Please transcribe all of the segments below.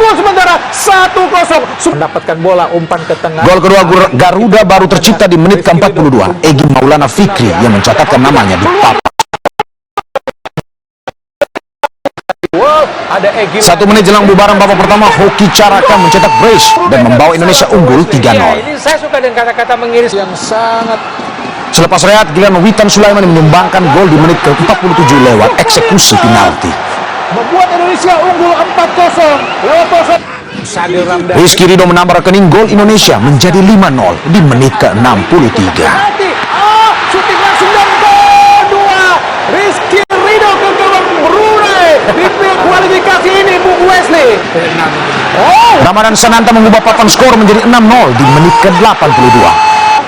gol sementara 1-0. Mendapatkan bola, umpan ke tengah. Gol kedua Garuda baru tercipta di menit ke-42. Egy Maulana Fikri yang mencatatkan namanya di papan. 1 menit jelang bubaran babak pertama, Hoki Caraka mencetak brace dan membawa Indonesia unggul 3-0. Ini saya suka dengan kata-kata mengiris yang sangat. Selepas rehat, giliran Witan Sulaiman menyumbangkan gol di menit ke-47 lewat eksekusi penalti. Membuat Indonesia unggul 4-0 lewat proses. Sadil Ramdhani. Rizky Ridho menambah rekening gol Indonesia menjadi 5-0 di menit ke-63. Shooting langsung dan gol 2. Rizky Ridho ke gawang Brunei di kualifikasi ini, Bung Wesley. Ramadan Sananta mengubah papan skor menjadi 6-0 di menit ke-82.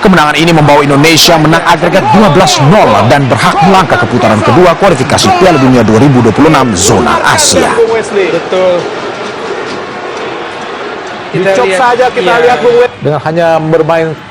Kemenangan ini membawa Indonesia menang agregat 12-0 dan berhak melangkah ke putaran kedua kualifikasi Piala Dunia 2026 zona Asia. Betul. Kita lihat saja, kita lihat Bung Wesley dengan hanya bermain